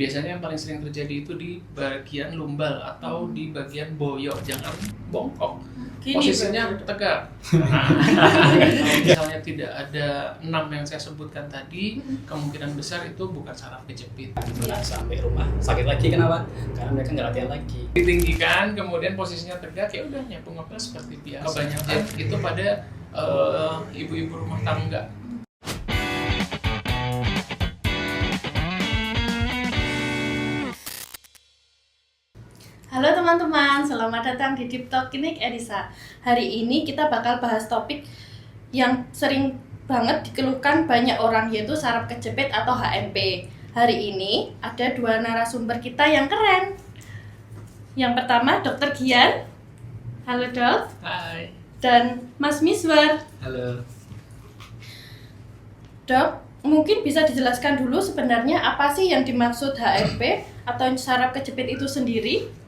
Biasanya yang paling sering terjadi itu di bagian lumbal atau di bagian boyok, jangan bongkok. Posisinya tegak. Nah, kalau misalnya tidak ada 6 yang saya sebutkan tadi, kemungkinan besar itu bukan saraf kejepit. Sampai rumah sakit lagi, kenapa? Karena mereka nggak latihan lagi. Ditinggikan, kemudian posisinya tegak, ya udah nyapu ngepel seperti biasa. Kebanyakan itu pada ibu-ibu rumah tangga. Halo teman-teman, selamat datang di Deep Talk Klinik Elisa. Hari ini kita bakal bahas topik yang sering banget dikeluhkan banyak orang, yaitu saraf kejepit atau HMP. Hari ini ada dua narasumber kita yang keren. Yang pertama Dr. Gian. Halo Dok. Hai. Dan Mas Miswar. Halo. Dok, mungkin bisa dijelaskan dulu sebenarnya apa sih yang dimaksud HMP atau saraf kejepit itu sendiri?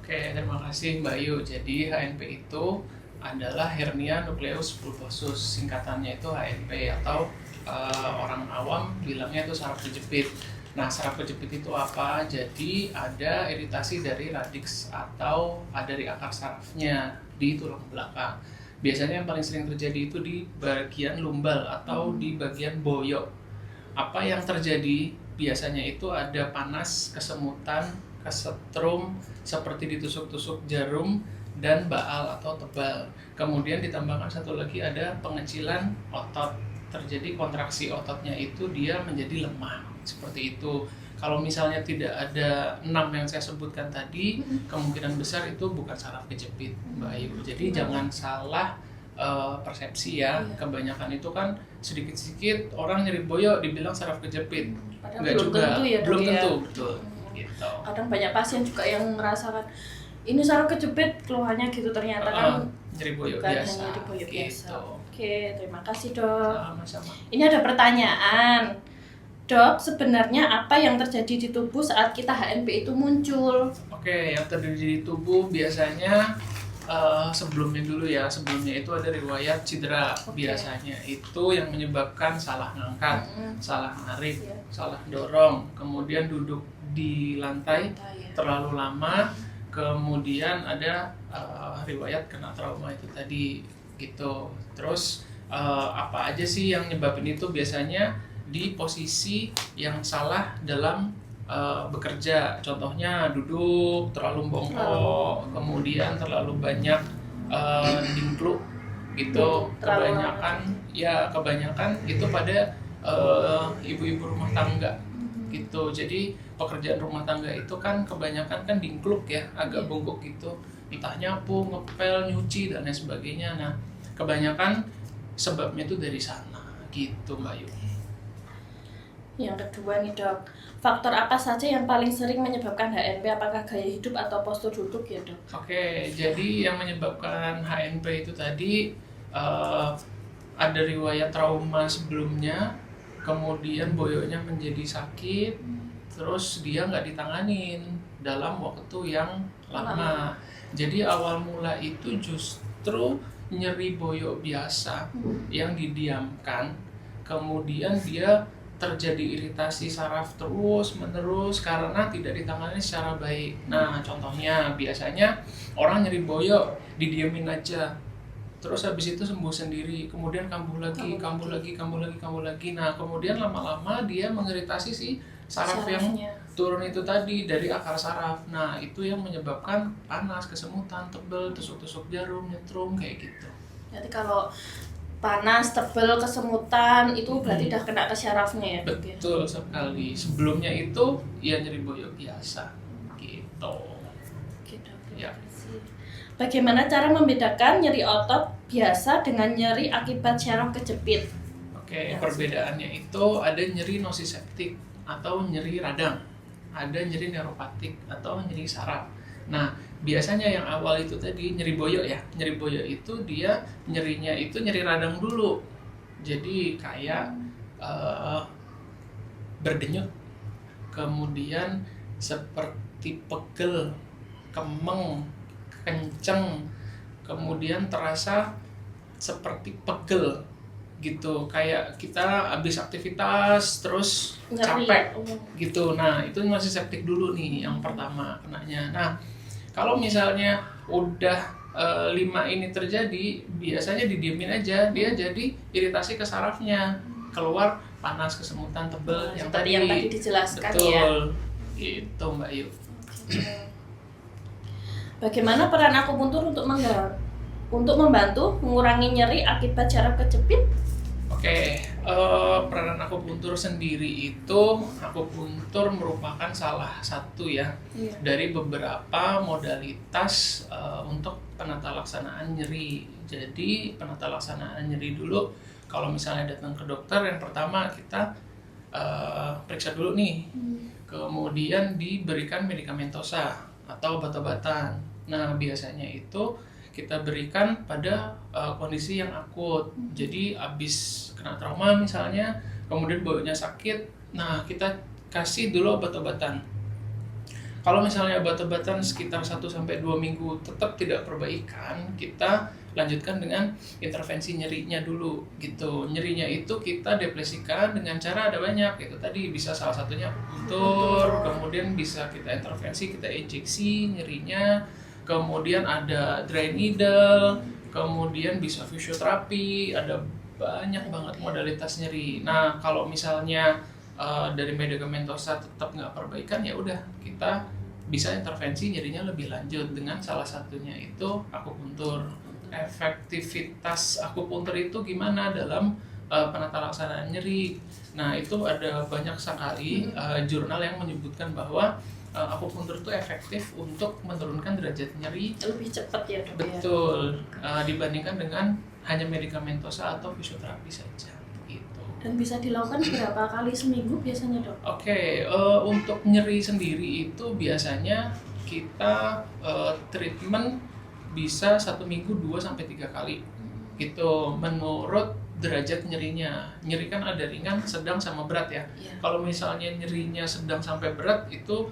Oke, terima kasih Mbak Yu. Jadi HNP itu adalah hernia nucleus pulposus. Singkatannya itu HNP atau orang awam bilangnya itu saraf kejepit. Nah, saraf kejepit itu apa? Jadi ada iritasi dari radix atau dari akar sarafnya di tulang belakang. Biasanya yang paling sering terjadi itu di bagian lumbal atau di bagian boyok. Apa yang terjadi? Biasanya itu ada panas, kesemutan, kesetrum seperti ditusuk-tusuk jarum dan baal atau tebal. Kemudian ditambahkan satu lagi ada pengecilan otot. Terjadi kontraksi ototnya itu dia menjadi lemah. Seperti itu. Kalau misalnya tidak ada 6 yang saya sebutkan tadi, kemungkinan besar itu bukan saraf kejepit, Mbak Ayu. Jadi jangan salah persepsi ya. Kebanyakan itu kan sedikit-sedikit orang nyeri boyok dibilang saraf kejepit. Padahal belum tentu ya, Dok, belum ya. tentu, betul. Gitu. Kadang banyak pasien juga yang merasakan ini saraf kejepit, keluhannya gitu, ternyata kan nyeri boyok bukan biasa. hanya nyeri boyok biasa. Gitu. Oke, terima kasih Dok. Sama-sama. Ini ada pertanyaan, Dok, sebenarnya apa yang terjadi di tubuh saat kita HNP itu muncul? Oke, yang terjadi di tubuh biasanya sebelumnya itu ada riwayat cedera. Biasanya itu yang menyebabkan salah ngangkat, salah narik, salah dorong, kemudian duduk di lantai terlalu lama, kemudian ada riwayat kena trauma itu tadi gitu. Terus apa aja sih yang nyebabin itu? Biasanya di posisi yang salah dalam bekerja, contohnya duduk terlalu bongkok, kemudian terlalu banyak dingkluk gitu. Kebanyakan itu pada ibu-ibu rumah tangga gitu. Jadi pekerjaan rumah tangga itu kan kebanyakan kan dingkluk ya, agak bongkok gitu, entah nyapu, ngepel, nyuci dan lain sebagainya. Nah, kebanyakan sebabnya itu dari sana gitu, Mbak Yu. Yang kedua nih Dok, faktor apa saja yang paling sering menyebabkan HNP? Apakah gaya hidup atau postur duduk ya Dok? Oke, jadi yang menyebabkan HNP itu tadi ada riwayat trauma sebelumnya, kemudian boyoknya menjadi sakit, terus dia nggak ditanganin dalam waktu yang lama. Jadi awal mula itu justru nyeri boyok biasa yang didiamkan, kemudian dia terjadi iritasi saraf terus menerus karena tidak ditangani secara baik. Nah, contohnya biasanya orang nyeri boyok didiamin aja, terus habis itu sembuh sendiri, kemudian kambuh lagi. Nah, kemudian lama-lama dia mengiritasi si saraf yang turun itu tadi dari akar saraf. Nah, itu yang menyebabkan panas, kesemutan, tebel, tusuk-tusuk jarum, nyetrum kayak gitu. Jadi kalau panas, tebel, kesemutan itu berarti udah kena ke sarafnya ya Dok? Betul sekali. Sebelumnya itu ya nyeri boyok biasa gitu. Oke, Dok, Ya. terima kasih. Bagaimana cara membedakan nyeri otot biasa dengan nyeri akibat saraf kejepit? Oke, perbedaannya itu ada nyeri nosiseptik atau nyeri radang, ada nyeri neuropatik atau nyeri saraf. Nah, biasanya yang awal itu tadi nyeri boyok ya. Nyeri boyok itu dia nyerinya itu nyeri radang dulu. Jadi kayak berdenyut, kemudian seperti pegel, kemeng, kenceng, kemudian terasa seperti pegel gitu, kayak kita habis aktivitas terus Nyeri. capek gitu. Nah itu masih septic dulu nih yang pertama kenanya. Nah kalau misalnya udah 5 ini terjadi, biasanya didiemin aja, dia jadi iritasi ke sarafnya, keluar panas, kesemutan, tebel, yang seperti yang tadi dijelaskan. betul, ya. Itu Mbak Yu. Bagaimana peran akupuntur untuk membantu mengurangi nyeri akibat saraf kejepit? Oke, peranan akupuntur sendiri itu, akupuntur merupakan salah satu ya dari beberapa modalitas untuk penata laksanaan nyeri. Jadi penata laksanaan nyeri dulu, kalau misalnya datang ke dokter, yang pertama kita periksa dulu nih, kemudian diberikan medikamentosa atau obat-obatan. Nah biasanya itu kita berikan pada kondisi yang akut. Jadi abis kena trauma misalnya, kemudian baunya sakit, nah kita kasih dulu obat-obatan. Kalau misalnya obat-obatan sekitar 1-2 minggu tetap tidak perbaikan, kita lanjutkan dengan intervensi nyerinya dulu gitu. Nyerinya itu kita depresikan dengan cara ada banyak, itu tadi bisa salah satunya akupuntur, kemudian bisa kita intervensi, kita injeksi nyerinya, kemudian ada dry needle, kemudian bisa fisioterapi, ada banyak banget modalitas nyeri. Nah kalau misalnya dari medikamentosa tetap nggak perbaikan, ya udah kita bisa intervensi nyerinya lebih lanjut dengan salah satunya itu akupuntur. Efektivitas akupuntur itu gimana dalam penata laksanaan nyeri? Nah itu ada banyak sekali jurnal yang menyebutkan bahwa akupuntur itu efektif untuk menurunkan derajat nyeri Lebih cepat ya dok? betul dibandingkan dengan hanya medikamentosa atau fisioterapi saja gitu. Dan bisa dilakukan berapa kali seminggu biasanya dok? Oke, untuk nyeri sendiri itu biasanya kita treatment bisa 1 minggu 2-3 kali gitu, menurut derajat nyerinya. Nyeri kan ada ringan, sedang, sama berat ya. Kalau misalnya nyerinya sedang sampai berat itu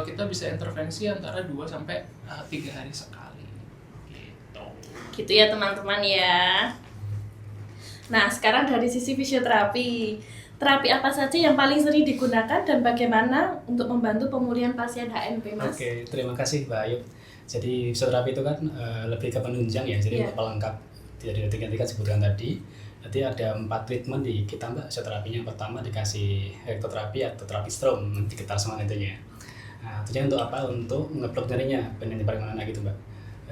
kita bisa intervensi antara 2-3 hari sekali gitu. Gitu ya teman-teman ya. Nah sekarang dari sisi fisioterapi, terapi apa saja yang paling sering digunakan dan bagaimana untuk membantu pemulihan pasien HNP, Mas? Oke, terima kasih Mbak Ayu. Jadi fisioterapi itu kan lebih ke penunjang ya, jadi pelengkap dari tiga sebutkan tadi. Jadi ada 4 treatment di kita Mbak fisioterapinya. Yang pertama dikasih elektroterapi atau terapi strom, nanti kita semua intinya. Nah, tujuannya untuk apa? Untuk ngeblok nyerinya, benar paling mana gitu Mbak.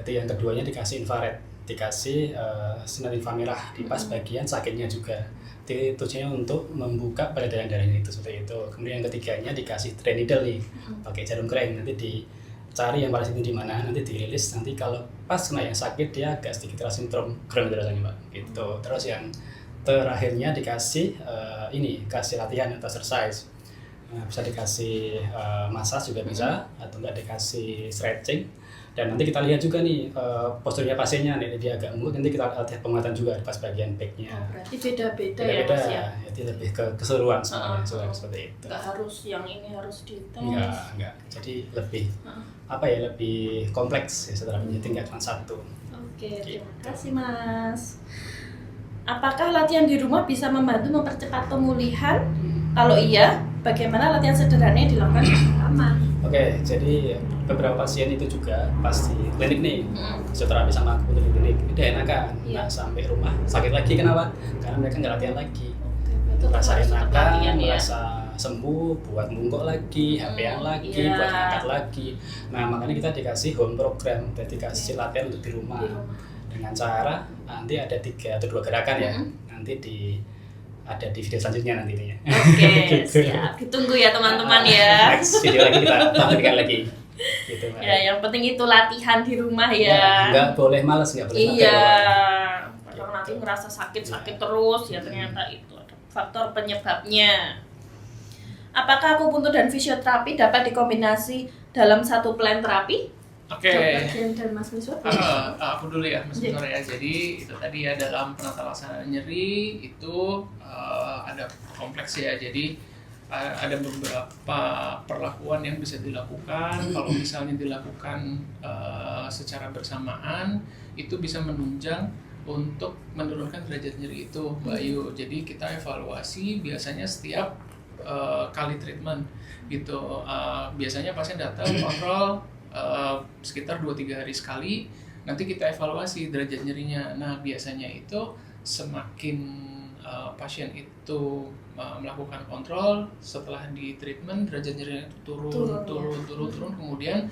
Jadi yang keduanya dikasih infrared, dikasih sinar inframerah di pas bagian sakitnya juga. Jadi tujuannya untuk membuka peredaran darahnya itu seperti itu. Kemudian yang ketiganya dikasih dry needle nih, pakai jarum kering, nanti dicari yang paling di mana, nanti dirilis. Nanti kalau pas kena yang sakit dia agak sedikit terasa sindrom Crohn rasanya Mbak. Gitu. Terus yang terakhirnya dikasih kasih latihan atau exercise. Bisa dikasih massage juga bisa, atau enggak dikasih stretching. Dan nanti kita lihat juga nih posturnya pasiennya, nih dia agak gemuk, nanti kita latihan penguatan juga di pas bagian backnya. Berarti beda-beda ya Mas ya? Jadi lebih ke keseluruhan semuanya, seperti itu. Nggak harus yang ini harus dites. Enggak. Jadi lebih lebih kompleks ya terapinya, tinggal cuma satu. Oke, terima kasih Mas. Apakah latihan di rumah bisa membantu mempercepat pemulihan? Kalau iya, bagaimana latihan sederhana yang dilakukan aman? Oke, jadi beberapa pasien itu juga pasti klinik nih, fisioterapi sama akupuntur di klinik, ini udah enakan. Nah, sampai rumah sakit lagi, kenapa? Karena mereka nggak latihan lagi. Merasa enakan, merasa sembuh, buat munggok lagi, HP-an lagi, buat angkat lagi. Nah, makanya kita dikasih home program, jadi dikasih latihan untuk di rumah. Dengan cara nanti ada 3 atau 2 gerakan ya, nanti ada di video selanjutnya nantinya. Oke, siap. Ditunggu ya teman-teman ya. Next video lagi kita tampilkan lagi. Gitu, ya, yang penting itu latihan di rumah ya. Nggak boleh malas, nggak boleh mager. Iya. Kalau nanti ngerasa sakit terus ya ternyata itu ada faktor penyebabnya. Apakah akupuntur dan fisioterapi dapat dikombinasi dalam satu plan terapi? Oke. Dan Mas Miswar. Aku dulu ya Mas Miswar ya. Jadi itu tadi ya, dalam penata laksanaan nyeri itu ada kompleks ya. Jadi ada beberapa perlakuan yang bisa dilakukan. Kalau misalnya dilakukan secara bersamaan, itu bisa menunjang untuk menurunkan derajat nyeri itu, Mbak Ayu. Jadi kita evaluasi biasanya setiap kali treatment gitu. Biasanya pasien datang kontrol sekitar 2-3 hari sekali. Nanti kita evaluasi derajat nyerinya. Nah biasanya itu semakin pasien itu melakukan kontrol, setelah di treatment derajat nyerinya itu turun. Kemudian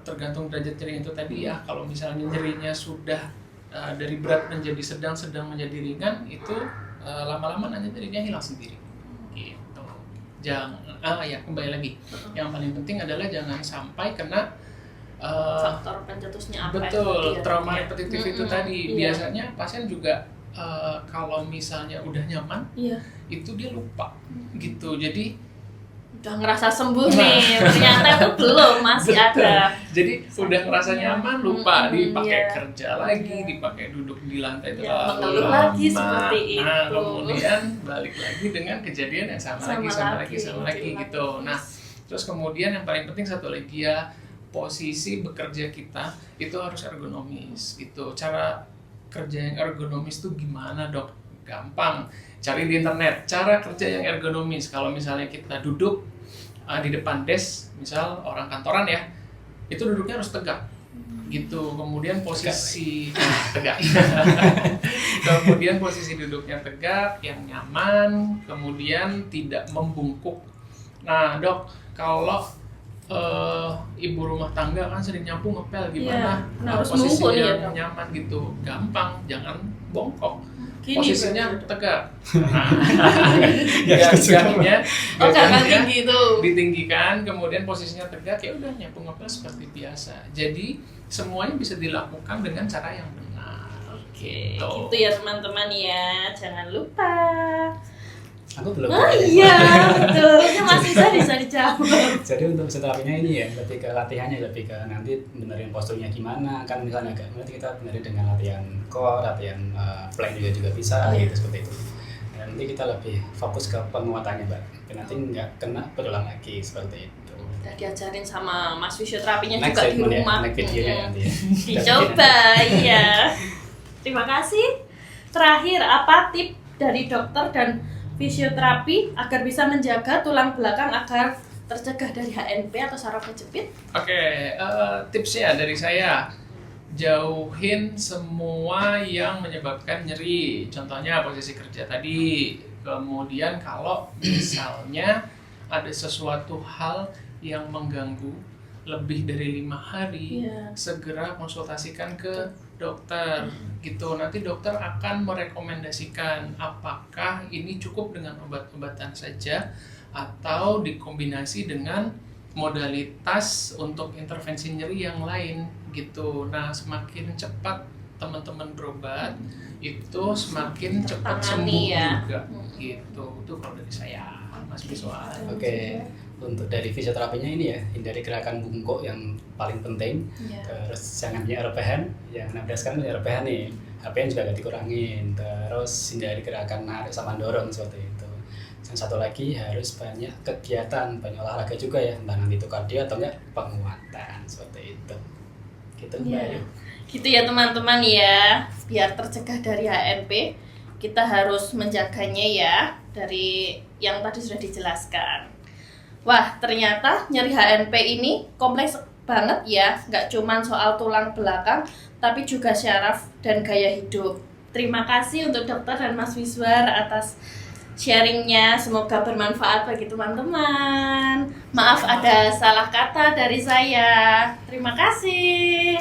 tergantung derajat nyeri itu tadi ya. Kalau misalnya nyerinya sudah dari berat menjadi sedang menjadi ringan, itu lama-lama nanti nyerinya hilang sendiri. Gitu. Kembali lagi. Yang paling penting adalah jangan sampai kena faktor pencetusnya apa? Betul, trauma repetitif itu tadi. Iya. Biasanya pasien juga kalau misalnya udah nyaman, itu dia lupa gitu. Jadi udah ngerasa sembuh nih, ternyata itu belum, masih ada. Jadi udah ngerasa nyaman, lupa dipakai kerja lagi, dipakai duduk di lantai mengeluh lagi seperti itu. Nah, kemudian balik lagi dengan kejadian yang sama lagi gitu. Nah, terus kemudian yang paling penting satu lagi ya, posisi bekerja kita itu harus ergonomis gitu. Cara kerja yang ergonomis itu gimana, Dok? Gampang, cari di internet cara kerja yang ergonomis. Kalau misalnya kita duduk di depan desk, misal orang kantoran ya, itu duduknya harus tegak gitu. Kemudian posisi tegak. Kemudian posisi duduknya tegak, yang nyaman, kemudian tidak membungkuk. Nah, Dok, kalau ibu rumah tangga kan sering nyapu ngepel, gimana? Harus posisinya ya, nyaman gitu, gampang, jangan bongkok. Gini, posisinya tegak. Gagalnya tinggi itu. Ditinggikan, kemudian posisinya tegak, ya udah nyapu ngepel seperti biasa. Jadi semuanya bisa dilakukan dengan cara yang benar. Oke, gitu ya teman-teman ya, jangan lupa. Aku belum. Iya, betul. Masih bisa dijawab. Jadi untuk fisioterapinya ini ya, lebih ke latihannya, lebih ke nanti benerin posturnya gimana. Kan misalnya nanti kita benerin dengan latihan core, latihan plank juga bisa, gitu seperti itu. Dan nanti kita lebih fokus ke penguatannya, Mbak. Dan nanti nggak kena berulang lagi seperti itu. Udah diajarin sama Mas fisioterapinya Next juga di rumah. Next videonya nanti ya. Dicoba, iya. Terima kasih. Terakhir, apa tip dari dokter dan fisioterapi agar bisa menjaga tulang belakang agar tercegah dari HNP atau saraf kejepit? Oke, tipsnya dari saya, jauhin semua yang menyebabkan nyeri. Contohnya posisi kerja tadi. Kemudian kalau misalnya ada sesuatu hal yang mengganggu lebih dari 5 hari, segera konsultasikan ke dokter gitu. Nanti dokter akan merekomendasikan apakah ini cukup dengan obat-obatan saja atau dikombinasi dengan modalitas untuk intervensi nyeri yang lain gitu. Nah, semakin cepat teman-teman berobat itu semakin cepat sembuh juga gitu. Itu kalau dari saya, Mas Biswan. Oke. Untuk dari fisioterapinya ini ya, hindari gerakan bungkuk yang paling penting. Terus jangan punya rebahan, yang 16 kan punya rebahan nih, HPN juga gak dikurangin. Terus hindari gerakan narik sama dorong seperti itu. Dan satu lagi harus banyak kegiatan, banyak olahraga juga ya, entah nanti itu kardio atau enggak penguatan seperti itu. Gitu Mbak Ayu. Gitu ya teman-teman ya, biar tercegah dari HNP kita harus menjaganya ya, dari yang tadi sudah dijelaskan. Wah, ternyata nyeri HNP ini kompleks banget ya, nggak cuma soal tulang belakang, tapi juga syaraf dan gaya hidup. Terima kasih untuk dokter dan Mas Wiswar atas sharingnya, semoga bermanfaat bagi teman-teman. Maaf ada salah kata dari saya. Terima kasih.